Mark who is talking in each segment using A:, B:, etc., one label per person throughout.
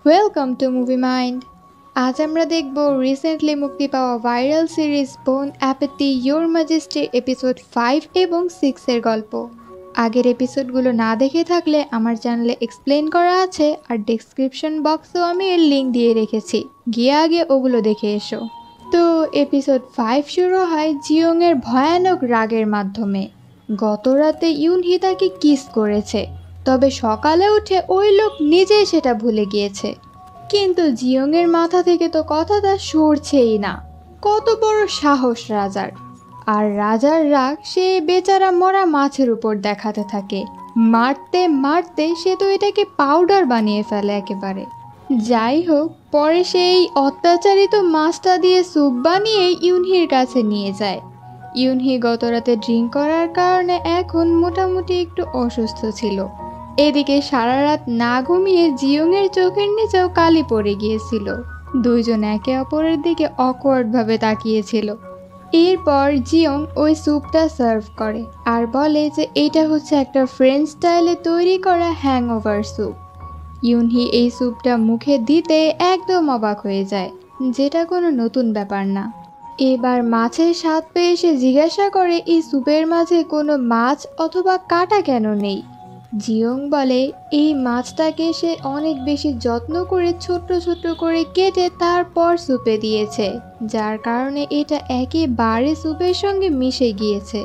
A: Welcome to movie mind. আজ আমরা দেখব রিসেন্টলি মুক্তি পাওয়া ভাইরাল সিরিজ বোন অ্যাপেটি ইয়োর ম্যাজেস্টি এপিসোড 5 এবং 6 এর গল্প। আগের এপিসোডগুলো না দেখে থাকলে আমার চ্যানেলে এক্সপ্লেন করা আছে, আর ডেসক্রিপশন বক্সেও আমি এর লিঙ্ক দিয়ে রেখেছি, গিয়ে আগে ওগুলো দেখে এসো। তো এপিসোড 5 শুরু হয় জিওংয়ের ভয়ানক রাগের মাধ্যমে। গত রাতে ইউনহি তাকে কিস করেছে, তবে সকালে উঠে ওই লোক নিজেই সেটা ভুলে গিয়েছে। কিন্তু জিওংয়ের মাথা থেকে তো কথাটা সরছেই না। কত বড় সাহস রাজার! আর রাজার রাগ সে বেচারা মরা মাছের উপর দেখাতে থাকে। মারতে মারতে সে তো এটাকে পাউডার বানিয়ে ফেলে একেবারে। যাই হোক, পরে সেই অত্যাচারিত মাছটা দিয়ে স্যুপ বানিয়ে ইউনহির কাছে নিয়ে যায়। ইউনহি গত রাতে ড্রিঙ্ক করার কারণে এখন মোটামুটি একটু অসুস্থ ছিল। এদিকে সারা রাত না ঘুমিয়ে জিওংয়ের চোখের নিচেও কালি পড়ে গিয়েছিল। দুইজন একে অপরের দিকে অকওয়ার্ডভাবে তাকিয়েছিল। এরপর জিওং ওই স্যুপটা সার্ভ করে আর বলে যে এটা হচ্ছে একটা ফ্রেঞ্চ স্টাইলে তৈরি করা হ্যাংওভার স্যুপ। ইউনহি এই স্যুপটা মুখে দিতে একদম অবাক হয়ে যায়, যেটা কোনো নতুন ব্যাপার না। এবার মাছের স্বাদ পেয়ে সে জিজ্ঞাসা করে এই স্যুপের মাঝে কোনো মাছ অথবা কাঁটা কেন নেই। জিওং বলে এই মাছটাকে সে অনেক বেশি যত্ন করে ছোট্ট ছোট্ট করে কেটে তারপর স্যুপে দিয়েছে, যার কারণে এটা একেবারে স্যুপের সঙ্গে মিশে গিয়েছে।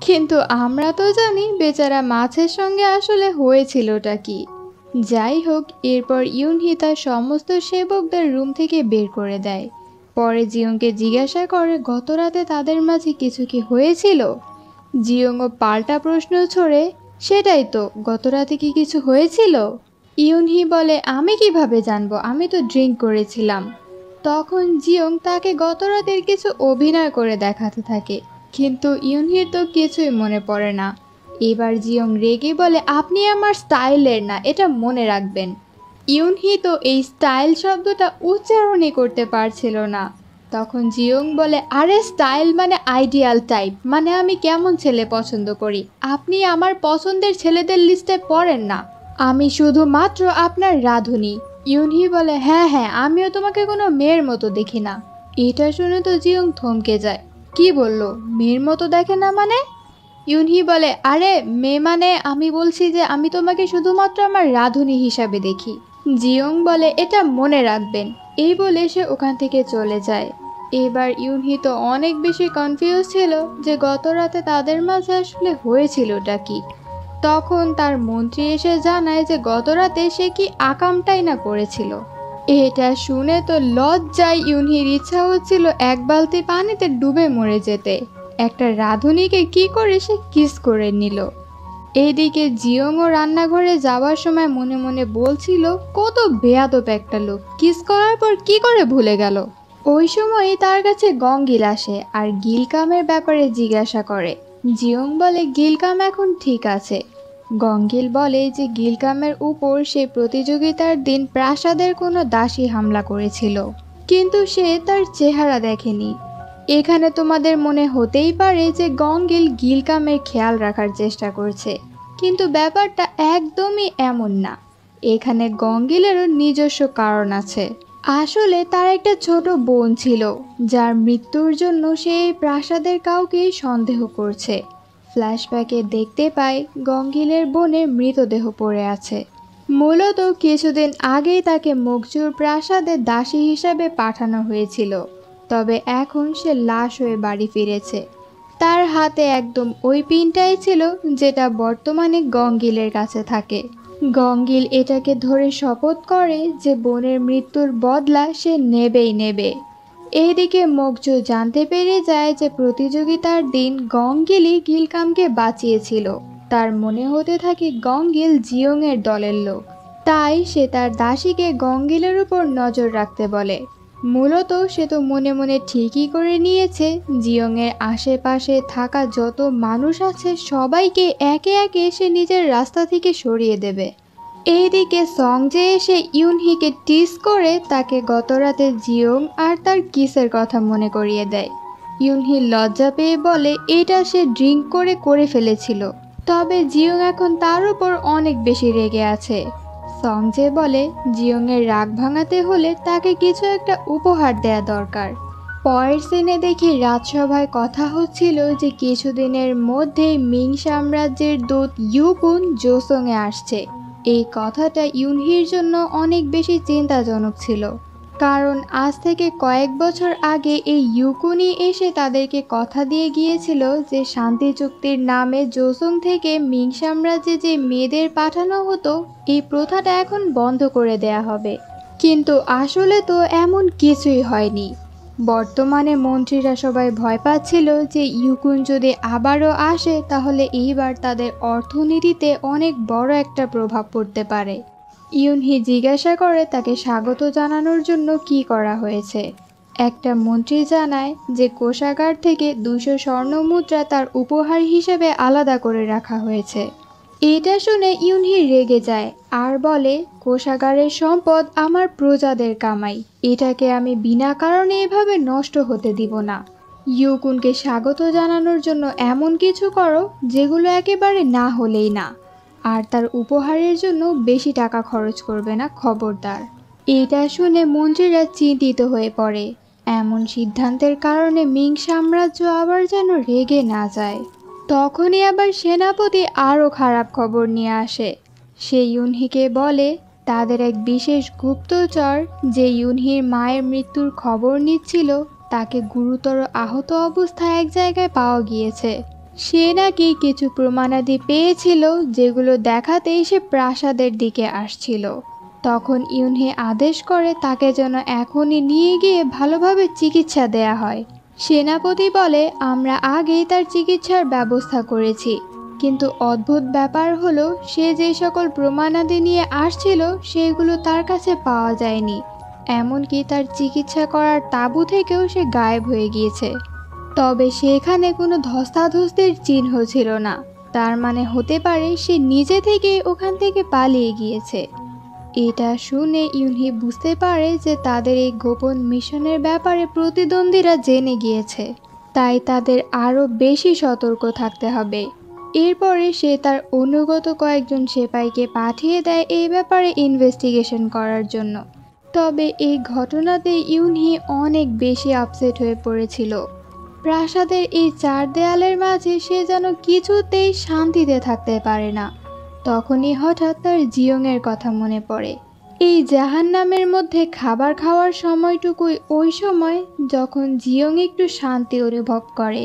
A: কিন্তু আমরা তো জানি বেচারা মাছের সঙ্গে আসলে হয়েছিলটা কি। যাই হোক, এরপর ইউনহি তার সমস্ত সেবকদের রুম থেকে বের করে দেয়। পরে জিওংকে জিজ্ঞাসা করে গত রাতে তাদের মাঝে কিছু কি হয়েছিল। জিওংও পাল্টা প্রশ্ন ছড়ে, সেটাই তো, গত রাতে কি কিছু হয়েছিল? ইউনহি বলে আমি কিভাবে জানবো, আমি তো ড্রিঙ্ক করেছিলাম। তখন জিওং তাকে গত রাতের কিছু অভিনয় করে দেখাতে থাকে, কিন্তু ইউনহির তো কিছুই মনে পড়ে না। এবার জিওং রেগে বলে আপনি আমার স্টাইলের না, এটা মনে রাখবেন। ইউনহি তো এই স্টাইল শব্দটা উচ্চারণই করতে পারছিল না। তখন জিওং বলে আরে স্টাইল মানে আইডিয়াল টাইপ, মানে আমি কেমন ছেলে পছন্দ করি, আপনি আমার পছন্দের ছেলেদের লিস্টে পড়েন না, আমি শুধুমাত্র আপনার রাঁধুনি। ইউনহি বলে হ্যাঁ হ্যাঁ, আমিও তোমাকে কোনো মেয়ের মতো দেখি না। এটা শুনে তো জিওং থমকে যায়। কি বললো, মেয়ের মতো দেখে না মানে? ইউনহি বলে আরে মেয়ে মানে আমি বলছি যে আমি তোমাকে শুধুমাত্র আমার রাঁধুনি হিসাবে দেখি। জিওং বলে এটা মনে রাখবেন। এই বলে সে ওখান থেকে চলে যায়। এবার ইউনহি তো অনেক বেশি কনফিউজ ছিল যে গত রাতে তাদের মাঝে আসলে হয়েছিলটা কি। তখন তার মন্ত্রী এসে জানায় যে গত রাতে সে কি আকামটাই না করেছিল। এটা শুনে তো লজ্জায় ইউনহির ইচ্ছা হচ্ছিল এক বালতি পানিতে ডুবে মরে যেতে। একটা রাঁধুনিকে কি করে সে কিস করে নিল। এইদিকে জিওংও রান্নাঘরে যাওয়ার সময় মনে মনে বলছিল কত বেয়াদব একটা লোক, কিস করার পর কি করে ভুলে গেল। ওই সময়ই তার কাছে গঙ্গিল আসে আর গিলকামের ব্যাপারে জিজ্ঞাসা করে। জিওং বলে গিলকাম এখন ঠিক আছে। গঙ্গিল বলে যে গিলকামের উপর সে প্রতিযোগিতার দিন প্রাসাদের কোনো দাসী হামলা করেছিল, কিন্তু সে তার চেহারা দেখেনি। এখানে তোমাদের মনে হতেই পারে যে গঙ্গিল গিলকামের খেয়াল রাখার চেষ্টা করছে, কিন্তু ব্যাপারটা একদমই এমন না। এখানে গঙ্গিলেরও নিজস্ব কারণ আছে। আসলে তার একটা ছোট বোন ছিল, যার মৃত্যুর জন্য সে এই প্রাসাদের কাউকেই সন্দেহ করছে। ফ্ল্যাশব্যাকে দেখতে পায় গঙ্গিলের বোনের মৃতদেহ পড়ে আছে। মূলত কিছুদিন আগেই তাকে মকজুর প্রাসাদে দাসী হিসাবে পাঠানো হয়েছিল, তবে এখন সে লাশ হয়ে বাড়ি ফিরেছে। তার হাতে একদম ওই পিনটাই ছিল যেটা বর্তমানে গঙ্গিলের কাছে থাকে। গঙ্গিল এটাকে ধরে শপথ করে যে বোনের মৃত্যুর বদলা সে নেবেই নেবে। এইদিকে মকজু জানতে পেরে যায় যে প্রতিযোগিতার দিন গঙ্গিলই গিলকামকে বাঁচিয়েছিল। তার মনে হতে থাকে গঙ্গিল জিওংয়ের দলের লোক, তাই সে তার দাসীকে গঙ্গিলের উপর নজর রাখতে বলে। মূলত সে তো মনে মনে ঠিকই করে নিয়েছে জিওংয়ের আশেপাশে থাকা যত মানুষ আছে সবাইকে একে একে সে নিজের রাস্তা থেকে সরিয়ে দেবে। এইদিকে সংজে এসে ইউনহিকে টিস করে তাকে গতরাতে জিওং আর তার কিসের কথা মনে করিয়ে দেয়। ইউনহি লজ্জা পেয়ে বলে এটা সে ড্রিঙ্ক করে করে ফেলেছিল, তবে জিওং এখন তার উপর অনেক বেশি রেগে আছে। সংজে বলে জিয়ংয়ের রাগ ভাঙাতে হলে তাকে কিছু একটা উপহার দেয়া দরকার। পরের সিনে দেখি রাজসভায় কথা হচ্ছিল যে কিছুদিনের মধ্যেই মিং সাম্রাজ্যের দূত ইউকুন জোসংয়ে আসছে। এই কথাটা ইউনহির জন্য অনেক বেশি চিন্তাজনক ছিল, কারণ আজ থেকে কয়েক বছর আগে এই ইউকুনই এসে তাদেরকে কথা দিয়ে গিয়েছিল যে শান্তি চুক্তির নামে জোসং থেকে মিং সাম্রাজ্যে যে মেয়েদের পাঠানো হতো এই প্রথাটা এখন বন্ধ করে দেয়া হবে। কিন্তু আসলে তো এমন কিছুই হয়নি। বর্তমানে মন্ত্রীরা সবাই ভয় পাচ্ছিল যে ইউকুন যদি আবারও আসে তাহলে এইবার তাদের অর্থনীতিতে অনেক বড় একটা প্রভাব পড়তে পারে। ইউনহি জিজ্ঞাসা করে তাকে স্বাগত জানানোর জন্য কি করা হয়েছে। একটা মন্ত্রী জানায় যে কোষাগার থেকে 200 স্বর্ণ মুদ্রা তার উপহার হিসেবে আলাদা করে রাখা হয়েছে। এটা শুনে ইউনহি রেগে যায় আর বলে, কোষাগারের সম্পদ আমার প্রজাদের কামাই, এটাকে আমি বিনা কারণে এভাবে নষ্ট হতে দিব না। ইউকুনকে স্বাগত জানানোর জন্য এমন কিছু করো যেগুলো একেবারে না হলেই না, আর তার উপহারের জন্য বেশি টাকা খরচ করবে না, খবরদার। এটা শুনে মন্ত্রীরা চিন্তিত হয়ে পড়ে। এমন সিদ্ধান্তের কারণে মিং সাম্রাজ্য আবার যেন রেগে না যায়। তখনই আবার সেনাপতি আরও খারাপ খবর নিয়ে আসে। সে ইউনহিকে বলে তাদের এক বিশেষ গুপ্তচর যে ইউনহির মায়ের মৃত্যুর খবর নিচ্ছিল তাকে গুরুতর আহত অবস্থায় এক জায়গায় পাওয়া গিয়েছে। সে নাকি কিছু প্রমাণাদি পেয়েছিল যেগুলো দেখাতেই সে প্রাসাদের দিকে আসছিল। তখন ইউনহি আদেশ করে তাকে যেন এখনই নিয়ে গিয়ে ভালোভাবে চিকিৎসা দেয়া হয়। সেনাপতি বলে, আমরা আগেই তার চিকিৎসার ব্যবস্থা করেছি, কিন্তু অদ্ভুত ব্যাপার হলো সে যে সকল প্রমাণাদি নিয়ে আসছিল সেগুলো তার কাছে পাওয়া যায়নি। এমনকি তার চিকিৎসা করার তাঁবু থেকেও সে গায়েব হয়ে গিয়েছে। তবে সেখানে কোনো ধস্তাধস্তির চিহ্ন ছিল না, তার মানে হতে পারে সে নিজে থেকেই ওখান থেকে পালিয়ে গিয়েছে। এটা শুনে ইউনহি বুঝতে পারে যে তাদের এই গোপন মিশনের ব্যাপারে প্রতিদ্বন্দ্বীরা জেনে গিয়েছে, তাই তাদের আরও বেশি সতর্ক থাকতে হবে। এরপরে সে তার অনুগত কয়েকজন সেপাইকে পাঠিয়ে দেয় এই ব্যাপারে ইনভেস্টিগেশন করার জন্য। তবে এই ঘটনাতে ইউনহি অনেক বেশি আপসেট হয়ে পড়েছিল। প্রাসাদের এই 4 দেয়ালের মাঝে সে যেন কিছুতেই শান্তিতে থাকতে পারে না। তখনই হঠাৎ তার জিয়ংয়ের কথা মনে পড়ে। এই জাহান্নামের মধ্যে খাবার খাওয়ার সময়টুকুই ওই সময় যখন জিয়ং একটু শান্তি অনুভব করে।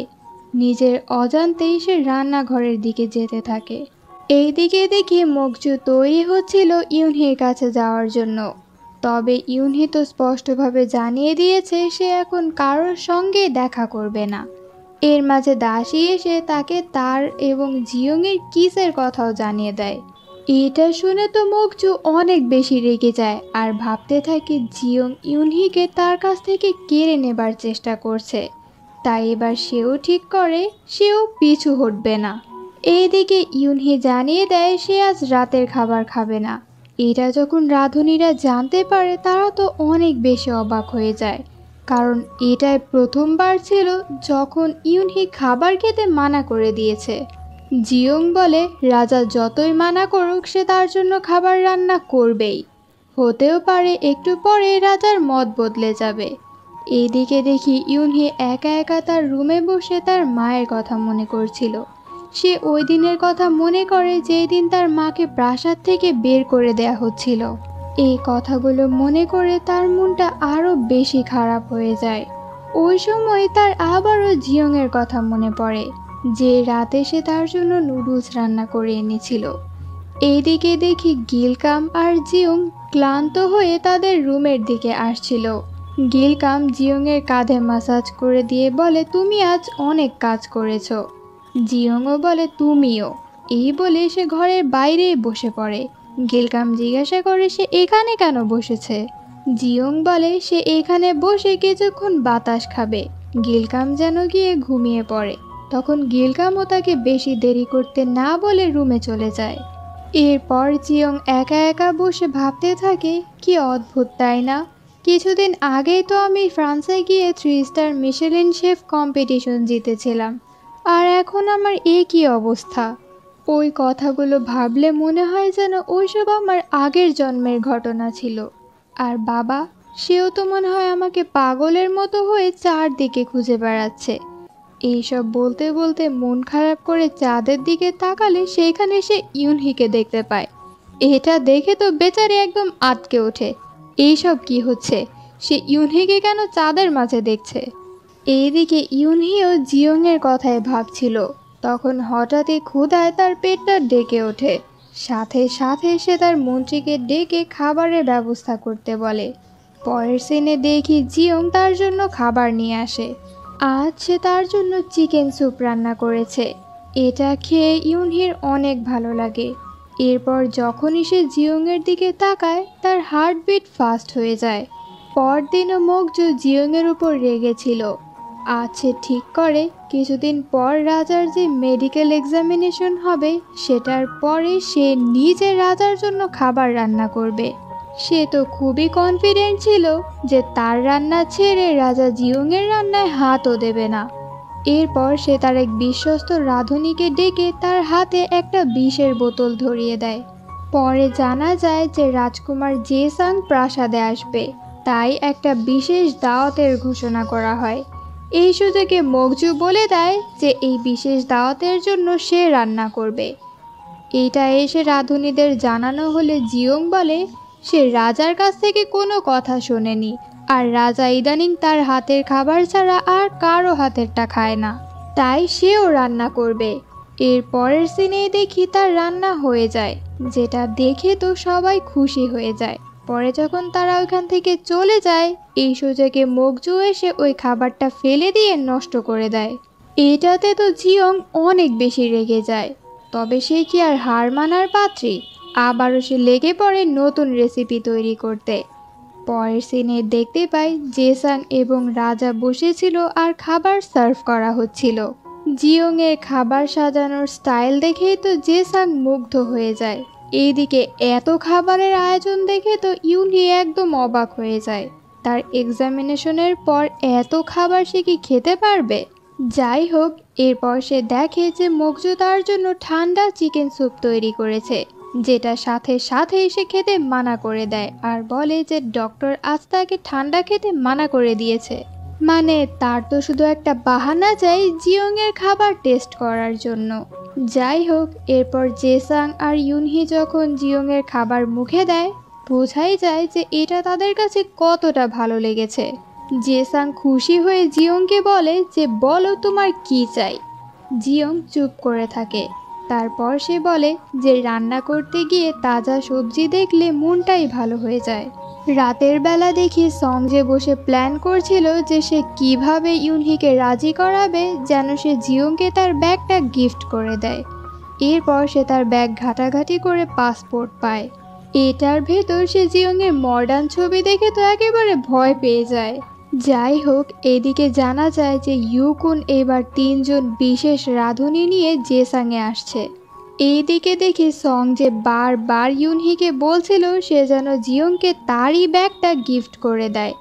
A: নিজের অজান্তেই সে রান্নাঘরের দিকে যেতে থাকে। এই দিকে দেখি মকজু তৈরি হচ্ছিল ইউনহির কাছে যাওয়ার জন্য। তবে ইউনহি তো স্পষ্টভাবে জানিয়ে দিয়েছে সে এখন কারোর সঙ্গে দেখা করবে না। এর মাঝে দাসী এসে তাকে তার এবং জিয়ংয়ের কিসের কথাও জানিয়ে দেয়। এটা শুনে তো মকজু অনেক বেশি রেগে যায় আর ভাবতে থাকে জিয়ং ইউনহিকে তার কাছ থেকে কেড়ে নেবার চেষ্টা করছে। তাই এবার সেও ঠিক করে সেও পিছু হটবে না। এইদিকে ইউনহি জানিয়ে দেয় সে আজ রাতের খাবার খাবে না। এটা যখন রাঁধুনিরা জানতে পারে তারা তো অনেক বেশি অবাক হয়ে যায়, কারণ এটাই প্রথমবার ছিল যখন ইউনহি খাবার খেতে মানা করে দিয়েছে। জিয়ং বলে রাজা যতই মানা করুক সে তার জন্য খাবার রান্না করবেই। হতেও পারে একটু পরে রাজার মত বদলে যাবে। এইদিকে দেখি ইউনহি একা একা তার রুমে বসে তার মায়ের কথা মনে করছিল। সে ওই দিনের কথা মনে করে যেই দিন তার মাকে প্রাসাদ থেকে বের করে দেয়া হচ্ছিল। এই কথাগুলো মনে করে তার মনটা আরো বেশি খারাপ হয়ে যায়। ওই সময় তার আবারও জিয়ংয়ের কথা মনে পড়ে, যে রাতে সে তার জন্য নুডলস রান্না করে এনেছিল। এইদিকে দেখি গিলকাম আর জিয়ং ক্লান্ত হয়ে তাদের রুমের দিকে আসছিল। গিলকাম জিয়ংয়ের কাঁধে মাসাজ করে দিয়ে বলে, তুমি আজ অনেক কাজ করেছো। জিয়ংও বলে, তুমিও। এই বলে সে ঘরের বাইরে বসে পড়ে। গিলকাম জিজ্ঞাসা করে সে এখানে কেন বসেছে। জিয়ং বলে সে এখানে বসে কিছুক্ষণ বাতাস খাবে। গিলকাম যেন গিয়ে ঘুমিয়ে পড়ে। তখন গিলকামও তাকে বেশি দেরি করতে না বলে রুমে চলে যায়। এরপর জিয়ং একা একা বসে ভাবতে থাকে, কি অদ্ভুত তাই না, কিছুদিন আগেই তো আমি ফ্রান্সে গিয়ে 3 স্টার মিশেলিন শেফ কম্পিটিশন জিতেছিলাম, আর এখন আমার কি অবস্থা। ওই কথাগুলো ভাবলে মনে হয় যেন ওইসব আমার আগের জন্মের ঘটনা ছিল। আর বাবা, সেও তো মনে হয় আমাকে পাগলের মতো হয়ে চারদিকে খুঁজে বেড়াচ্ছে। এইসব বলতে বলতে মন খারাপ করে চাঁদের দিকে তাকালে সেইখানে সে ইউনহিকে দেখতে পায়। এটা দেখে তো বেচারি একদম আটকে ওঠে। এইসব কি হচ্ছে? সে ইউনহিকে কেন চাঁদের মাঝে দেখছে? এইদিকে ইউনহিও জিয়ংয়ের কথাই ভাবছিল। তখন হঠাৎই ক্ষুধায় তার পেটটা ডেকে ওঠে। সাথে সাথে সে তার মন্ত্রীকে ডেকে খাবারের ব্যবস্থা করতে বলে। পরের সিনে দেখি জিয়ং তার জন্য খাবার নিয়ে আসে। আজ সে তার জন্য চিকেন স্যুপ রান্না করেছে। এটা খেয়ে ইউনহির অনেক ভালো লাগে। এরপর যখনই সে জিয়ংয়ের দিকে তাকায় তার হার্টবিট ফাস্ট হয়ে যায়। পরদিনও মগজু জিয়ংয়ের উপর রেগেছিল। আজ সে ঠিক করে কিছুদিন পর রাজার যে মেডিকেল এক্সামিনেশন হবে সেটার পরে সে নিজে রাজার জন্য খাবার রান্না করবে। সে তো খুবই কনফিডেন্ট ছিল যে তার রান্না ছেড়ে রাজা জিয়ংয়ের রান্নায় হাতও দেবে না। এরপর সে তার এক বিশ্বস্ত রাঁধুনিকে ডেকে তার হাতে একটা বিষের বোতল ধরিয়ে দেয়। পরে জানা যায় যে রাজকুমার জেসাং প্রাসাদে আসবে, তাই একটা বিশেষ দাওয়াতের ঘোষণা করা হয়। এই সুযোগে মগজু বলে দেয় যে এই বিশেষ দাওয়াতের জন্য সে রান্না করবে। এইটা এসে রাঁধুনিদের জানানো হলে জিয়ং বলে সে রাজার কাছ থেকে কোনো কথা শোনেনি, আর রাজা ইদানিং তার হাতের খাবার ছাড়া আর কারো হাতেরটা খায় না, তাই সেও রান্না করবে। এর পরের সিনেই দেখি তার রান্না হয়ে যায়, যেটা দেখে তো সবাই খুশি হয়ে যায়। পরে যখন তারা ওইখান থেকে চলে যায় এই সুযোগে মগজু এসে ওই খাবারটা ফেলে দিয়ে নষ্ট করে দেয়। এটাতে তো জিয়ং অনেক বেশি রেগে যায়। তবে সে কি আর হার মানার পাত্রী? আবারও সে লেগে পড়ে নতুন রেসিপি তৈরি করতে। পরের সিনে দেখতে পাই জেসাং এবং রাজা বসেছিল আর খাবার সার্ভ করা হচ্ছিল। জিয়ং এর খাবার সাজানোর স্টাইল দেখেই তো জেসাং মুগ্ধ হয়ে যায়। এইদিকে এত খাবারের আয়োজন দেখে তো ইউনহি একদম অবাক হয়ে যায়। তার এক্সামিনেশনের পর এত খাবার সে কি খেতে পারবে? যাই হোক, এরপর সে দেখে যে মগজু তার জন্য ঠান্ডা চিকেন স্যুপ তৈরি করেছে, যেটা সাথে সাথে সে খেতে মানা করে দেয় আর বলে যে ডক্টর আজ তাকে ঠান্ডা খেতে মানা করে দিয়েছে। মানে তার তো শুধু একটা বাহানা চাই জিয়ং এর খাবার টেস্ট করার জন্য। যাই হোক, এরপর জেসাং আর ইউনহি যখন জিয়ং এর খাবার মুখে দেয় বোঝাই যায় যে এটা তাদের কাছে কতটা ভালো লেগেছে। জেসাং খুশি হয়ে জিয়ংকে বলে যে বলো তোমার কি চাই। জিয়ং চুপ করে থাকে। তারপর সে বলে যে রান্না করতে গিয়ে তাজা সবজি দেখলে মনটাই ভালো হয়ে যায়। রাতের বেলা দেখি সংজে বসে প্ল্যান করছিল যে সে কিভাবে ইউনহিকে রাজি করাবে যেন সে জিয়ংকে তার ব্যাগটা গিফট করে দেয়। এরপর সে তার ব্যাগ ঘাটাঘাটি করে পাসপোর্ট পায়। এটার ভেতর সে জিয়ংয়ের মডার্ন ছবি দেখে তো একেবারে ভয় পেয়ে যায়। যাই হোক, এদিকে জানা যায় যে ইউকুন এবার 3 জন বিশেষ রাঁধুনি নিয়ে জেসাংয়ে আসছে। এইদিকে দেখি সং যে বারবার ইউনহিকে বলছিল সে যেন জিয়ংকে তারই ব্যাগটা গিফট করে দেয়।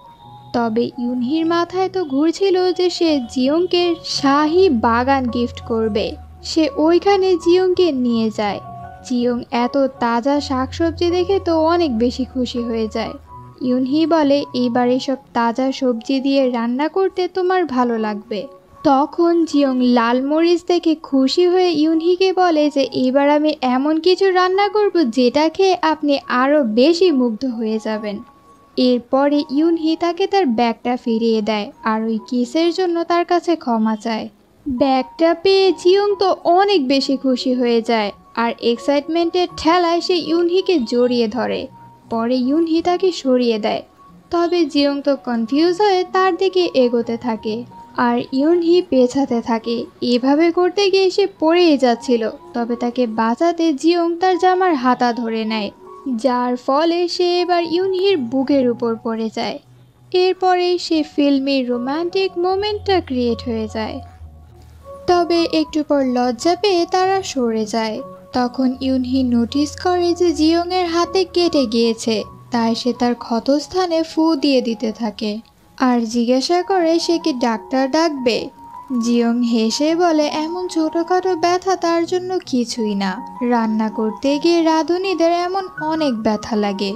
A: তবে ইউনহির মাথায় তো ঘুরছিল যে সে জিয়ংকে শাহী বাগান গিফট করবে। সে ওইখানে জিয়ংকে নিয়ে যায়। জিয়ং এত তাজা শাকসবজি দেখে তো অনেক বেশি খুশি হয়ে যায়। ইউনহি বলে এবার এসব তাজা সবজি দিয়ে রান্না করতে তোমার ভালো লাগবে। তখন জিয়ং লাল মরিচ দেখে খুশি হয়ে ইউনহিকে বলে যে এবার আমি এমন কিছু রান্না করব যেটা খেয়ে আপনি আরও বেশি মুগ্ধ হয়ে যাবেন। এরপরে ইউনহি তাকে তার ব্যাগটা ফিরিয়ে দেয় আর ওই কিসের জন্য তার কাছে ক্ষমা চায়। ব্যাগটা পেয়ে জিয়ং তো অনেক বেশি খুশি হয়ে যায় আর এক্সাইটমেন্টের ঠেলায় সে ইউনহিকে জড়িয়ে ধরে। পরে ইউনহি তাকে সরিয়ে দেয়। তবে জিয়ং তো কনফিউজ হয়ে তার দিকে এগোতে থাকে আর ইউনহি পেছাতে থাকে। এভাবে করতে গিয়ে সে পড়েই যাচ্ছিল। তবে তাকে বাঁচাতে জিয়ং তার জামার হাতা ধরে নেয়, যার ফলে সে এবার ইউনহির বুকের উপর পড়ে যায়। এরপরে সে ফিল্মি রোমান্টিক মোমেন্টটা ক্রিয়েট হয়ে যায়। তবে একটু পর লজ্জা পেয়ে তারা সরে যায়। তখন ইউনহি নোটিস করে যে জিয়ং এর হাতে কেটে গিয়েছে, তাই সে তার ক্ষতস্থানে ফু দিয়ে দিতে থাকে আর জিজ্ঞাসা করে সে কি ডাক্তার ডাকবে। জিয়ং হেসে বলে এমন ছোটখাটো ব্যথা তার জন্য কিছুই না। রান্না করতে গিয়ে রাঁধুনিদের এমন অনেক ব্যথা লাগে।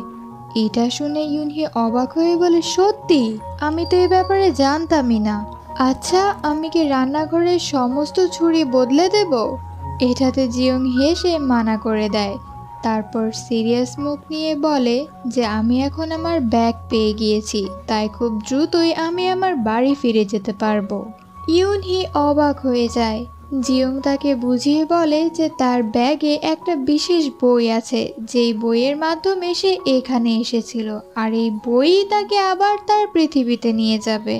A: এটা শুনে ইউনহি অবাক হয়ে বলে, সত্যি? আমি তো এই ব্যাপারে জানতামই না। আচ্ছা, আমি কি রান্নাঘরের সমস্ত ছুরি বদলে দেব? এটাতে জিয়ং হেসে মানা করে দেয়। তারপর সিরিয়াস মুখ নিয়ে বলে যে আমি এখন আমার ব্যাগ পেয়ে গিয়েছি, তাই খুব দ্রুতই আমি আমার বাড়ি ফিরে যেতে পারবো। ইউনহি অবাক হয়ে যায়। জিয়ং তাকে বুঝিয়ে বলে যে তার ব্যাগে একটা বিশেষ বই আছে, যেই বইয়ের মাধ্যমে সে এখানে এসেছিল, আর এই বই তাকে আবার তার পৃথিবীতে নিয়ে যাবে।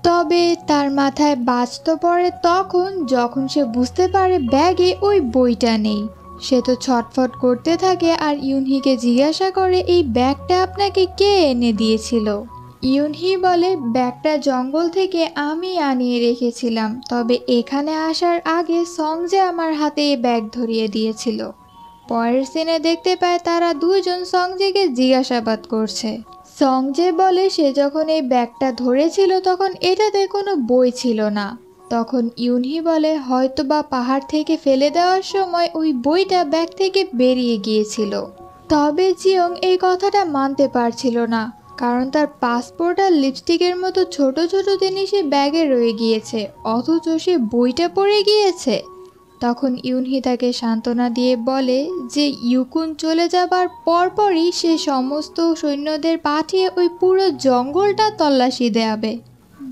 A: তবে তার মাথায় বাজ তো পড়ে তখন, যখন সে বুঝতে পারে ব্যাগে ওই বইটা নেই। সে তো ছটফট করতে থাকে আর ইউনহিকে জিজ্ঞাসা করে এই ব্যাগটা আপনাকে কে এনে দিয়েছিল। ইউনহি বলে ব্যাগটা জঙ্গল থেকে আমি আনিয়ে রেখেছিলাম, তবে এখানে আসার আগে সংজে আমার হাতে এই ব্যাগ ধরিয়ে দিয়েছিল। পরের সিনে দেখতে পায় তারা দুইজন সংজেকে জিজ্ঞাসাবাদ করছে। সংজে বলে সে যখন এই ব্যাগটা ধরেছিল তখন এটাতে কোনো বই ছিল না। তখন ইউনহি বলে হয়তোবা পাহাড় থেকে ফেলে দেওয়ার সময় ওই বইটা ব্যাগ থেকে বেরিয়ে গিয়েছিল। তবে জিয়ং এই কথাটা মানতে পারছিল না, কারণ তার পাসপোর্ট আর লিপস্টিকের মতো ছোট ছোট জিনিসই ব্যাগে রয়ে গিয়েছে, অথচ সে বইটা পড়ে গিয়েছে। তখন ইউনহি তাকে সান্ত্বনা দিয়ে বলে যে ইউকুন চলে যাবার পরপরই সে সমস্ত সৈন্যদের পাঠিয়ে ওই পুরো জঙ্গলটা তল্লাশি দেয়াবে।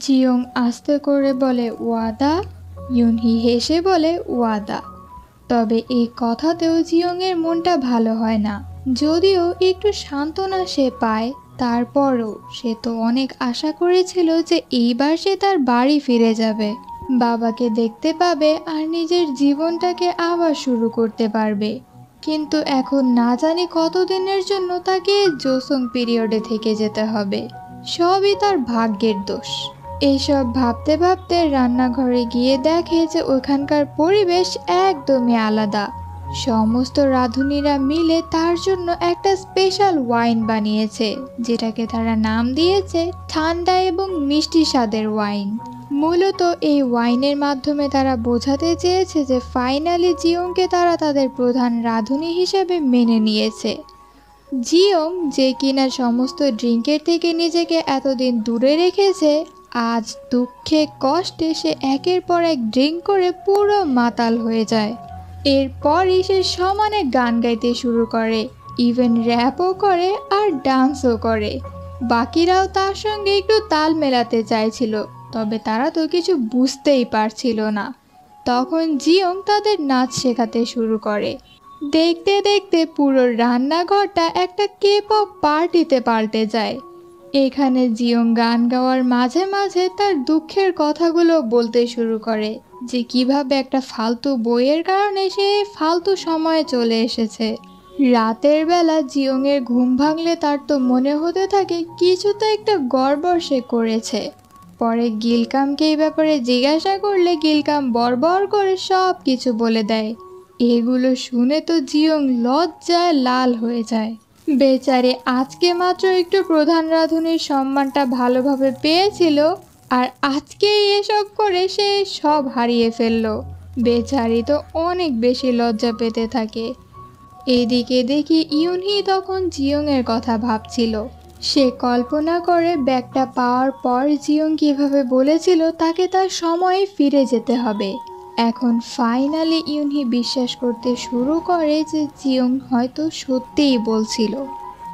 A: জিয়ং আস্তে করে বলে ওয়াদা? ইউনহি হেসে বলে ওয়াদা। তবে এই কথাতেও জিয়ংয়ের মনটা ভালো হয় না। যদিও একটু সান্ত্বনা সে পায়, তারপরও সে তো অনেক আশা করেছিল যে এইবার সে তার বাড়ি ফিরে যাবে, বাবাকে দেখতে পাবে আর নিজের জীবনটাকে আবার শুরু করতে পারবে। কিন্তু এখন না জানি কতদিনের জন্য তাকে জোসং পিরিয়ডে থেকে যেতে হবে। সবই তার ভাগ্যের দোষ। এইসব ভাবতে ভাবতে রান্নাঘরে গিয়ে দেখে যে ওখানকার পরিবেশ একদমই আলাদা। সমস্ত রাঁধুনিরা মিলে তার জন্য একটা স্পেশাল ওয়াইন বানিয়েছে, যেটাকে তারা নাম দিয়েছে ঠান্ডা এবং মিষ্টি স্বাদের ওয়াইন। মূলত এই ওয়াইনের মাধ্যমে তারা বোঝাতে চেয়েছে যে ফাইনালি জিয়ংকে তারা তাদের প্রধান রাঁধুনি হিসেবে মেনে নিয়েছে। জিয়ং, যে কিনা সমস্ত ড্রিঙ্কের থেকে নিজেকে এতদিন দূরে রেখেছে, আজ দুঃখে কষ্টে সে একের পর এক ড্রিঙ্ক করে পুরো মাতাল হয়ে যায়। এরপরই সে সমানে গান গাইতে শুরু করে, ইভেন র্যাপও করে আর ডান্সও করে। বাকিরাও তার সঙ্গে একটু তাল মেলাতে চাইছিল, তবে তারা তো কিছু বুঝতেই পারছিল না। তখন জিয়ং তাদের নাচ শেখাতে শুরু করে। দেখতে দেখতে পুরো রান্নাঘরটা একটা কে পপ পার্টিতে পাল্টে যায়। এখানে জিয়ং গান গাওয়ার মাঝে মাঝে তার দুঃখের কথাগুলো বলতে শুরু করে, যে কিভাবে একটা ফালতু বইয়ের কারণে সে ফালতু সময়ে চলে এসেছে। রাতের বেলা জিয়ংয়ের ঘুম ভাঙলে তার তো মনে হতে থাকে কিছু তো একটা গড়বড় সে করেছে। পরে গিলকামকে এই ব্যাপারে জিজ্ঞাসা করলে গিলকাম বড়বড় করে সব কিছু বলে দেয়। এগুলো শুনে তো জিয়ং লজ্জায় লাল হয়ে যায়। বেচারে আজকে মাত্র একটু প্রধান রাঁধুনির সম্মানটা ভালোভাবে পেয়েছিল, আর আজকেই এসব করে সে সব হারিয়ে ফেললো। বেচারি তো অনেক বেশি লজ্জা পেতে থাকে। এদিকে দেখি ইউনহি তখন জিয়ংয়ের কথা ভাবছিল। সে কল্পনা করে ব্যাগটা পাওয়ার পর জিয়ং কিভাবে বলেছিল তাকে তার সময়ে ফিরে যেতে হবে। এখন ফাইনালি ইউনহি বিশ্বাস করতে শুরু করে যে জিয়ং হয়তো সত্যিই বলছিল।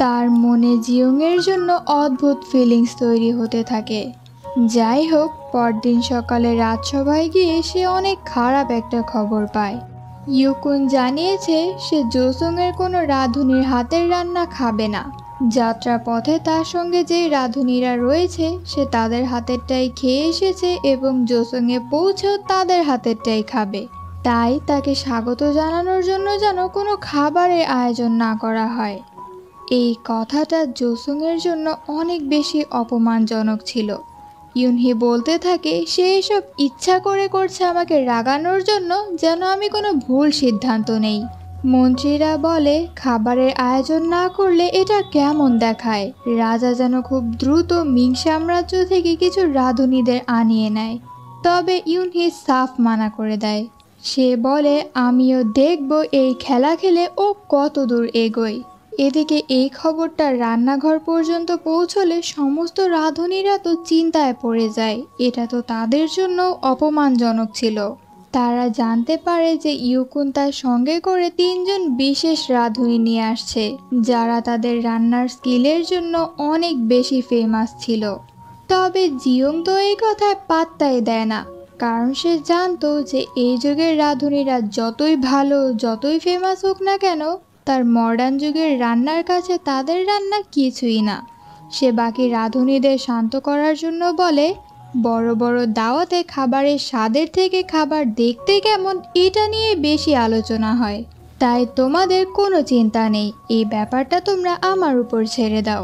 A: তার মনে জিয়ংয়ের জন্য অদ্ভুত ফিলিংস তৈরি হতে থাকে। যাই হোক, পরদিন সকালে রাজসভায় গিয়ে সে অনেক খারাপ একটা খবর পায়। ইউকুন জানিয়েছে সে জোসংয়ের কোনো রাঁধুনির হাতের রান্না খাবে না। যাত্রা পথে তার সঙ্গে যেই রাঁধুনিরা রয়েছে সে তাদের হাতেরটাই খেয়ে এসেছে এবং জোসংয়ে পৌঁছেও তাদের হাতেরটাই খাবে। তাই তাকে স্বাগত জানানোর জন্য যেন কোনো খাবারের আয়োজন না করা হয়। এই কথাটা জোসংয়ের জন্য অনেক বেশি অপমানজনক ছিল। ইউনহি বলতে থাকে সে এসব ইচ্ছা করে করছে আমাকে রাগানোর জন্য, যেন আমি কোনো ভুল সিদ্ধান্ত নেই। মন্ত্রীরা বলে খাবারের আয়োজন না করলে এটা কেমন দেখায়। রাজা যেন খুব দ্রুত মিং সাম্রাজ্য থেকে কিছু রাঁধুনিদের আনিয়ে নেয়। তবে ইউনহি সাফ মানা করে দেয়। সে বলে আমিও দেখব এই খেলা খেলে ও কত দূর এগোয়। এদিকে এই খবরটা রান্নাঘর পর্যন্ত পৌঁছলে সমস্ত রাঁধুনিরা তো চিন্তায় পড়ে যায়। এটা তো তাদের জন্য অপমানজনক ছিল। তারা জানতে পারে যে ইউকুন তার সঙ্গে করে 3 জন বিশেষ রাঁধুনি নিয়ে আসছে, যারা তাদের রান্নার স্কিলের জন্য অনেক বেশি ফেমাস ছিল। তবে জিয়ং তো এই কথায় পাত্তাই দেয় না, কারণ সে জানতো যে এই যুগের রাঁধুনিরা যতই ভালো যতই ফেমাস হোক না কেন, তার মডার্ন যুগের রান্নার কাছে তাদের রান্না কিছুই না। সে বাকি রাঁধুনিদের শান্ত করার জন্য বলে, বড় বড় দাওয়াতে খাবারের স্বাদের থেকে খাবার দেখতে কেমন এটা নিয়ে বেশি আলোচনা হয়, তাই তোমাদের কোনো চিন্তা নেই, এই ব্যাপারটা তোমরা আমার উপর ছেড়ে দাও।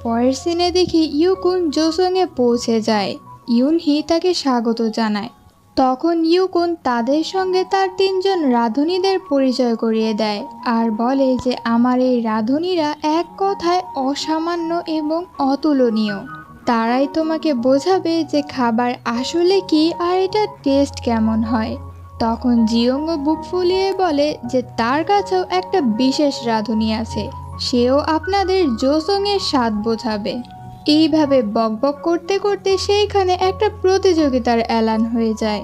A: পরের সিনে দেখি ইউকুন জোসংয়ে পৌঁছে যায়। ইউনহি তাকে স্বাগত জানায়। তখন ইউকুন তাদের সঙ্গে তার 3 জন রাঁধুনিদের পরিচয় করিয়ে দেয় আর বলে যে আমার এই রাঁধুনিরা এক কথায় অসামান্য এবং অতুলনীয়। তারাই তোমাকে বোঝাবে যে খাবার আসলে কি আর এটা টেস্ট কেমন হয়। তখন জিয়ংও বুক ফুলিয়ে বলে যে তার কাছেও একটা বিশেষ রাঁধুনি আছে, সেও আপনাদের জোসংয়ের স্বাদ বোঝাবে। এইভাবে বকবক করতে করতে সেইখানে একটা প্রতিযোগিতার এলান হয়ে যায়,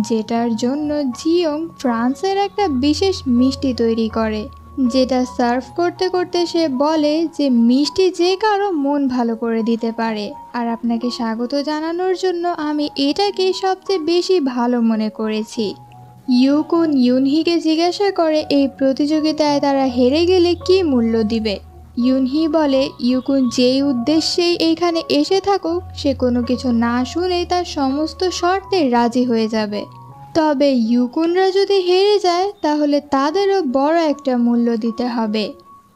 A: যেটার জন্য জিয়ং ফ্রান্সের একটা বিশেষ মিষ্টি তৈরি করে, যেটা সার্ভ করতে করতে সে বলে যে মিষ্টি যে কারো মন ভালো করে দিতে পারে, আর আপনাকে স্বাগত জানানোর জন্য আমি এটাকে সবচেয়ে বেশি ভালো মনে করেছি। ইউকুন ইউনহিকে জিজ্ঞাসা করে এই প্রতিযোগিতায় তারা হেরে গেলে কি মূল্য দিবে। ইউনহি বলে ইউকুন যেই উদ্দেশ্যেই এইখানে এসে থাকুক, সে কোনো কিছু না শুনে তার সমস্ত শর্তে রাজি হয়ে যাবে। তবে ইউকুনরা যদি হেরে যায় তাহলে তাদেরও বড় একটা মূল্য দিতে হবে।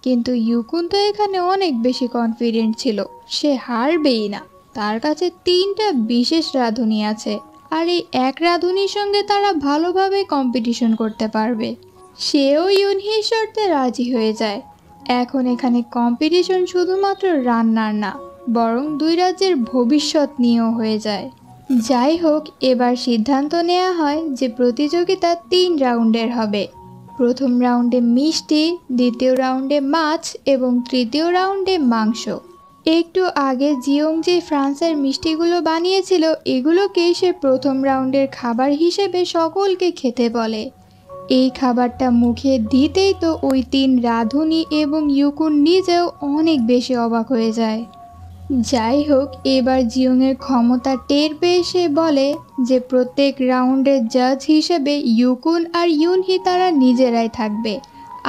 A: কিন্তু ইউকুন তো এখানে অনেক বেশি কনফিডেন্ট ছিল, সে হারবেই না। তার কাছে 3টা বিশেষ রাঁধুনি আছে, আর এই এক রাঁধুনির সঙ্গে তারা ভালোভাবে কম্পিটিশন করতে পারবে। সেও ইউনহির শর্তে রাজি হয়ে যায়। এখন এখানে কম্পিটিশন শুধুমাত্র রান্নার না, বরং 2 রাজ্যের ভবিষ্যৎ নিয়েও হয়ে যায়। যাই হোক, এবার সিদ্ধান্ত নেওয়া হয় যে প্রতিযোগিতা 3 রাউন্ডের হবে। প্রথম রাউন্ডে মিষ্টি, দ্বিতীয় রাউন্ডে মাছ এবং তৃতীয় রাউন্ডে মাংস। একটু আগে জিয়ং যে ফ্রান্সের মিষ্টিগুলো বানিয়েছিল, এগুলোকেই সে প্রথম রাউন্ডের খাবার হিসেবে সকলকে খেতে বলে। এই খাবারটা মুখে দিতেই তো ওই 3 রাঁধুনি এবং ইউকুন নিজেও অনেক বেশি অবাক হয়ে যায়। যাই হোক, এবার জিয়ংয়ের ক্ষমতা টের পেয়ে সে বলে যে প্রত্যেক রাউন্ডের জাজ হিসেবে ইউকুন আর ইউনহি তারা নিজেরাই থাকবে,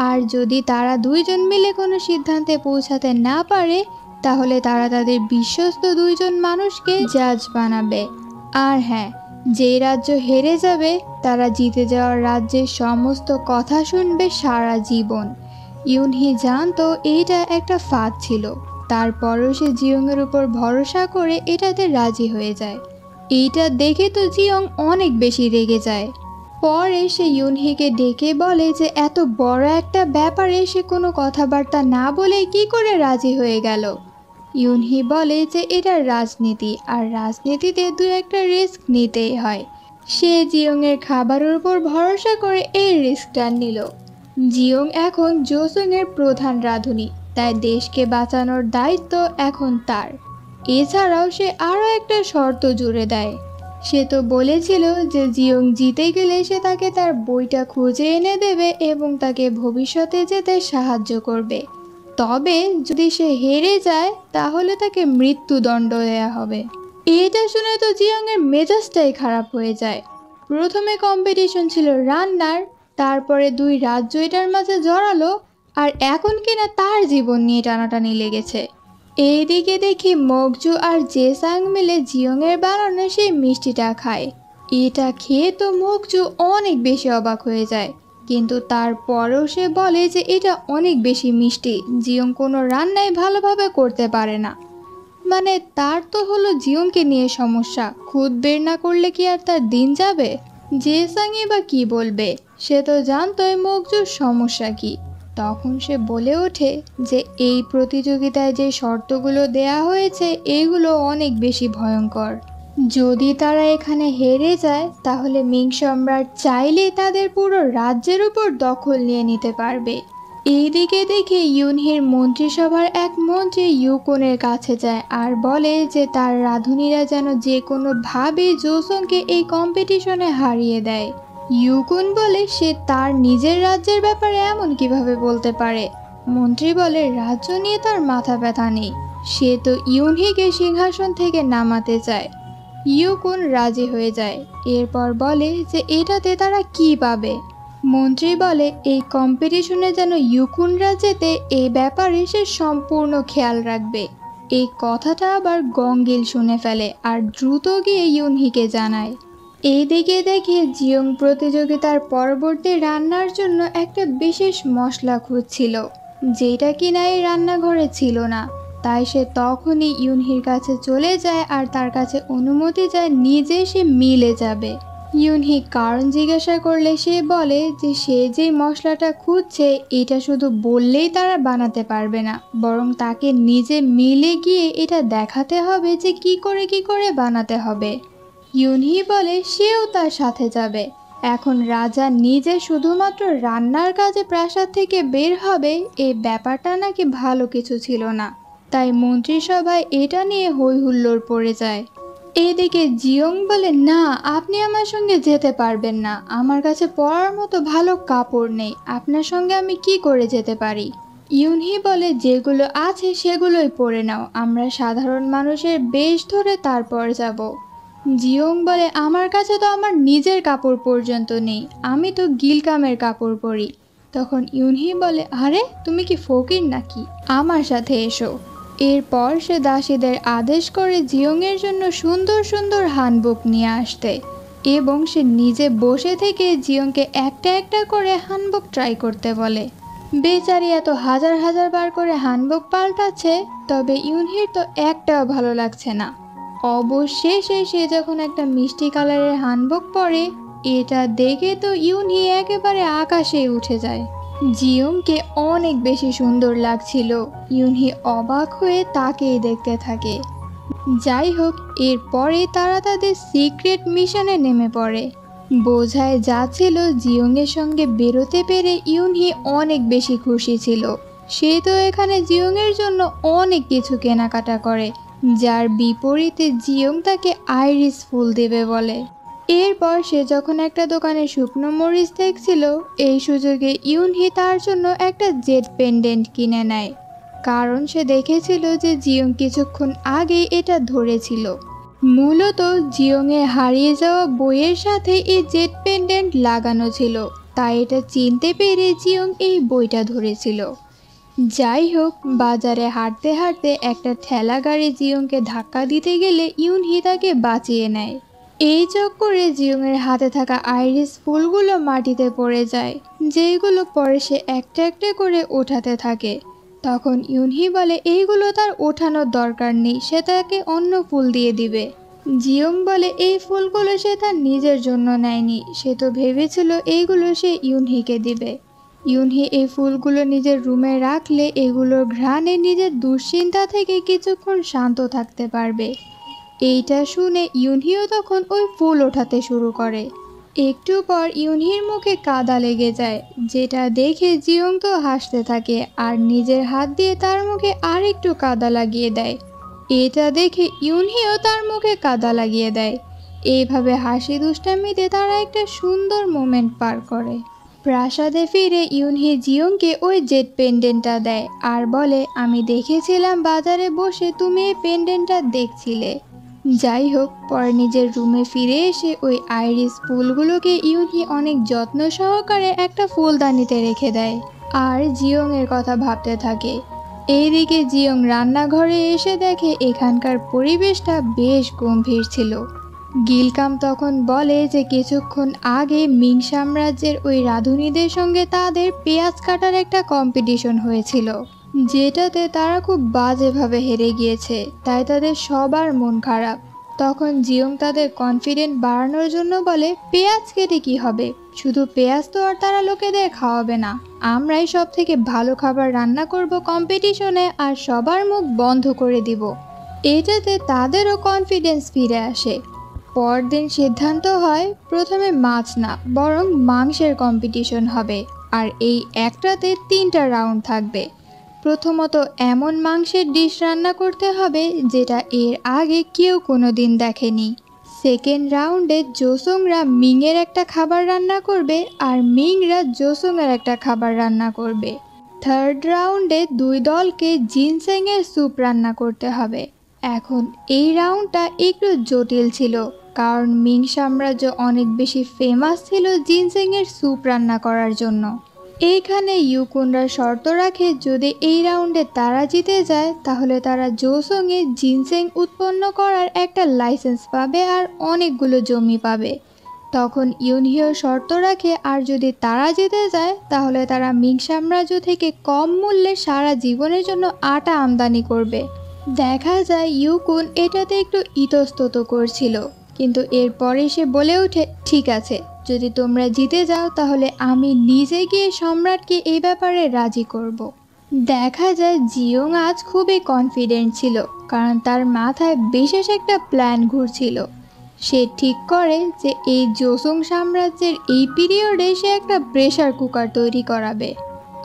A: আর যদি তারা 2 জন মিলে কোনো সিদ্ধান্তে পৌঁছাতে না পারে তাহলে তারা তাদের বিশ্বস্ত 2 জন মানুষকে জাজ বানাবে। আর হ্যাঁ, যেই রাজ্য হেরে যাবে তারা জিতে যাওয়ার রাজ্যের সমস্ত কথা শুনবে সারা জীবন। ইউনহি জানতো এইটা একটা ফাঁদ ছিল, তারপরও সে জিয়ংয়ের উপর ভরসা করে এটাতে রাজি হয়ে যায়। এইটা দেখে তো জিয়ং অনেক বেশি রেগে যায়। পরে সে ইউনহিকে ডেকে বলে যে এত বড় একটা ব্যাপারে সে কোনো কথাবার্তা না বলে কি করে রাজি হয়ে গেল। ইউনহি বলে যে এটা রাজনীতি, আর রাজনীতিতে 2-একটা রিস্ক নিতেই হয়। সে জিয়ংয়ের খাবারের উপর ভরসা করে এই রিস্কটা নিল। জিয়ং এখন জোসংয়ের প্রধান রাঁধুনি, তাই দেশকে বাঁচানোর দায়িত্ব এখন তার। এছাড়াও সে আরও একটা শর্ত জুড়ে দেয়। সে তো বলেছিল যে জিয়ং জিতে গেলে সে তাকে তার বইটা খুঁজে এনে দেবে এবং তাকে ভবিষ্যতে যেতে সাহায্য করবে। তবে যদি সে হেরে যায় তাহলে তাকে মৃত্যুদণ্ড দেওয়া হবে। এটা শুনে তো জিয়ংয়ের মেজাজটাই খারাপ হয়ে যায়। প্রথমে কম্পিটিশন ছিল রান্নার, তারপরে 2 রাজ্য এটার মাঝে জড়ালো, আর এখন কিনা তার জীবন নিয়ে টানাটানি লেগেছে। এইদিকে দেখি মগজু আর জেসাং মিলে জিয়ংয়ের বানানো সেই মিষ্টিটা খায়। এটা খেয়ে তো মগজু অনেক বেশি অবাক হয়ে যায়, কিন্তু তারপরেও সে বলে যে এটা অনেক বেশি মিষ্টি, জিয়ং কোনো রান্নাই ভালোভাবে করতে পারে না। মানে তার তো হলো জিয়ংকে নিয়ে সমস্যা, খুদ বের না করলে কি আর তার দিন যাবে? জেসাংই বা কি বলবে, সে তো জানতোই মগজুর সমস্যা কি। তখন সে বলে ওঠে যে এই প্রতিযোগিতায় যে শর্তগুলো দেয়া হয়েছে এগুলো অনেক বেশি ভয়ঙ্কর। যদি তারা এখানে হেরে যায় তাহলে মিং সম্রাট চাইলেই তাদের পুরো রাজ্যের উপর দখল নিয়ে নিতে পারবে। এইদিকে দেখে ইউনহির মন্ত্রিসভার এক মন্ত্রী ইউকোনের কাছে যায় আর বলে যে তার রাঁধুনিরা যেন যে কোনোভাবে জোসংকে এই কম্পিটিশনে হারিয়ে দেয়। ইউকোন বলে সে তার নিজের রাজ্যের ব্যাপারে এমন কিভাবে বলতে পারে। মন্ত্রী বলে রাজ্য নিয়ে তার মাথা ব্যথা নেই, সে তো ইউনহিকে সিংহাসন থেকে নামাতে চায়। ইউকোন রাজি হয়ে যায়, এরপর বলে যে এটাতে তারা কি পাবে। মন্ত্রী বলে এই কম্পিটিশনে যেন ইউকুনরা জেতে এই ব্যাপারে সে সম্পূর্ণ খেয়াল রাখবে। এই কথাটা আবার গঙ্গিল শুনে ফেলে আর দ্রুত গিয়ে ইউনহিকে জানায়। এইদিকে দেখে জিয়ং প্রতিযোগিতার পরবর্তী রান্নার জন্য একটা বিশেষ মশলা খুঁজছিল, যেটা কিনা এই রান্নাঘরে ছিল না। তাই সে তখনই ইউনহির কাছে চলে যায় আর তার কাছে অনুমতি চায় নিজে সে মিলে যাবে। ইউনহি কারণ জিজ্ঞাসা করলে সে বলে যে সে যে মশলাটা খুঁজছে এটা শুধু বললেই তারা বানাতে পারবে না, বরং তাকে নিজে মিলে গিয়ে এটা দেখাতে হবে যে কি করে বানাতে হবে। ইউনহি বলে সেও তার সাথে যাবে। এখন রাজা নিজে শুধুমাত্র রান্নার কাজে প্রাসাদ থেকে বের হবে, এই ব্যাপারটা নাকি ভালো কিছু ছিল না। তাই মন্ত্রিসভায় এটা নিয়ে হই হুল্লোড় পড়ে যায়। এদিকে জিয়ং বলে না, আপনি আমার সঙ্গে যেতে পারবেন না, আমার কাছে পরার মতো ভালো কাপড় নেই, আপনার সঙ্গে আমি কি করে যেতে পারি। ইউনহি বলে যেগুলো আছে সেগুলোই পরে নাও, আমরা সাধারণ মানুষের বেশ ধরে তারপর যাব। জিয়ং বলে আমার কাছে তো আমার নিজের কাপড় পর্যন্ত নেই, আমি তো গিলকামের কাপড় পরি। তখন ইউনহি বলে আরে তুমি কি ফকির নাকি, আমার সাথে এসো। এরপর সে দাসীদের আদেশ করে জিয়ংয়ের জন্য সুন্দর সুন্দর হানবুক নিয়ে আসতে এবং সে নিজে বসে থেকে জিয়ংকে একটা একটা করে হানবুক ট্রাই করতে বলে। বেচারি এত হাজার হাজার বার করে হানবুক পাল্টাচ্ছে, তবে ইউনহির তো একটাও ভালো লাগছে না। অবশেষে সে যখন একটা মিষ্টি কালারের হানবুক পরে, এটা দেখে তো ইউনহি একেবারে আকাশে উঠে যায়। জিয়ংকে অনেক বেশি সুন্দর লাগছিল, ইউনহি অবাক হয়ে তাকেই দেখতে থাকে। যাই হোক, এরপরে তারা তাদের সিক্রেট মিশনে নেমে পড়ে। বোঝায় যাচ্ছিল জিয়ংয়ের সঙ্গে বেরোতে পেরে ইউনহি অনেক বেশি খুশি ছিল। সে তো এখানে জিয়ংয়ের জন্য অনেক কিছু কেনাকাটা করে, যার বিপরীতে জিয়ং তাকে আইরিস ফুল দেবে বলে। এরপর সে যখন একটা দোকানে শুকনো মরিচ দেখছিল, এই সুযোগে ইউনহি তার জন্য একটা জেড পেন্ডেন্ট কিনে নেয়, কারণ সে দেখেছিল যে জিয়ং কিছুক্ষণ আগে এটা ধরেছিল। মূলত জিয়ংয়ের হারিয়ে যাওয়া বইয়ের সাথে এই জেড পেন্ডেন্ট লাগানো ছিল, তাই এটা চিনতে পেরে জিয়ং এই বইটা ধরেছিল। যাই হোক, বাজারে হাঁটতে হাঁটতে একটা ঠেলা গাড়ি জিয়ংকে ধাক্কা দিতে গেলে ইউনহি তাকে বাঁচিয়ে নেয়। এই চক্করে জিয়ংয়ের হাতে থাকা আইরিস ফুলগুলো মাটিতে পড়ে যায়, যেগুলো পরে সে একটা একটা করে ওঠাতে থাকে। তখন ইউনহি বলে এইগুলো তার ওঠানোর দরকার নেই, সে তাকে অন্য ফুল দিয়ে দিবে। জিয়ং বলে এই ফুলগুলো সে তার নিজের জন্য নেয়নি, সে তো ভেবেছিল এইগুলো সে ইউনহিকে দিবে। ইউনহি এই ফুলগুলো নিজের রুমে রাখলে এগুলোর ঘ্রাণে নিজের দুশ্চিন্তা থেকে কিছুক্ষণ শান্ত থাকতে পারবে। এইটা শুনে ইউনহিও তখন ওই ফুল ওঠাতে শুরু করে। একটু পর ইউনহির মুখে কাদা লেগে যায়, যেটা দেখে জিয়ং তো হাসতে থাকে আর নিজের হাত দিয়ে তার মুখে আরেকটু কাদা লাগিয়ে দেয়। এটা দেখে ইউনহিও তার মুখে কাদা লাগিয়ে দেয়। এইভাবে হাসি দুষ্টামিতে তারা একটা সুন্দর মোমেন্ট পার করে। প্রাসাদে ফিরে ইউনহি জিয়ংকে ওই জেড পেন্ডেন্টটা দেয় আর বলে আমি দেখেছিলাম বাজারে বসে তুমি এই পেন্ডেন্টটা দেখছিলে। যাই হোক, পরে নিজের রুমে ফিরে এসে ওই আইরিস ফুলগুলোকে ইউনহি অনেক যত্ন সহকারে একটা ফুলদানিতে রেখে দেয় আর জিয়ংয়ের কথা ভাবতে থাকে। এইদিকে জিয়ং রান্নাঘরে এসে দেখে এখানকার পরিবেশটা বেশ গম্ভীর ছিল। গিলকাম তখন বলে যে কিছুক্ষণ আগে মিং সাম্রাজ্যের ওই রাঁধুনিদের সঙ্গে তাদের পেঁয়াজ কাটার একটা কম্পিটিশন হয়েছিল, যেটাতে তারা খুব বাজেভাবে হেরে গিয়েছে, তাই তাদের সবার মন খারাপ। তখন জিয়ং তাদের কনফিডেন্ট বাড়ানোর জন্য বলে পেঁয়াজ কেটে কি হবে, শুধু পেঁয়াজ তো আর তারা লোকেদের খাওয়াবে না, আমরাই সব থেকে ভালো খাবার রান্না করব কম্পিটিশনে আর সবার মুখ বন্ধ করে দিব। এটাতে তাদেরও কনফিডেন্স ফিরে আসে। পরদিন সিদ্ধান্ত হয় প্রথমে মাছ না বরং মাংসের কম্পিটিশন হবে, আর এই একটাতে 3টা রাউন্ড থাকবে। প্রথমত এমন মাংসের ডিশ রান্না করতে হবে যেটা এর আগে কেউ কোনোদিন দেখেনি। সেকেন্ড রাউন্ডে জোসংরা মিংয়ের একটা খাবার রান্না করবে আর মিংরা জোসংয়ের একটা খাবার রান্না করবে। থার্ড রাউন্ডে 2 দলকে জিনসেংয়ের স্যুপ রান্না করতে হবে। এখন এই রাউন্ডটা একটু জটিল ছিল, কারণ মিং সাম্রাজ্য অনেক বেশি ফেমাস ছিল জিনসেংয়ের স্যুপ রান্না করার জন্য। এইখানে ইউকুনরা শর্ত রাখে যদি এই রাউন্ডে তারা জিতে যায় তাহলে তারা জোসংয়ে জিনসেং উৎপন্ন করার একটা লাইসেন্স পাবে আর অনেকগুলো জমি পাবে। তখন ইউনহিও শর্ত রাখে আর যদি তারা জিতে যায় তাহলে তারা মিং সাম্রাজ্য থেকে কম মূল্যে সারা জীবনের জন্য আটা আমদানি করবে। দেখা যায় ইউকুন এটাতে একটু ইতস্তত করছিল, কিন্তু এরপরে সে বলে ওঠে, ঠিক আছে, যদি তোমরা জিতে যাও তাহলে আমি নিজে গিয়ে সম্রাটকে এই ব্যাপারে রাজি করব। দেখা যায় জিওং আজ খুবই কনফিডেন্ট ছিল, কারণ তার মাথায় বিশেষ একটা প্ল্যান ঘুরছিল। সে ঠিক করে যে এই জোসং সাম্রাজ্যের এই পিরিয়ডে সে একটা প্রেসার কুকার তৈরি করাবে।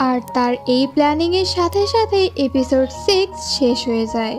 A: আর তার এই প্ল্যানিংয়ের সাথে সাথেই এপিসোড 6 শেষ হয়ে যায়।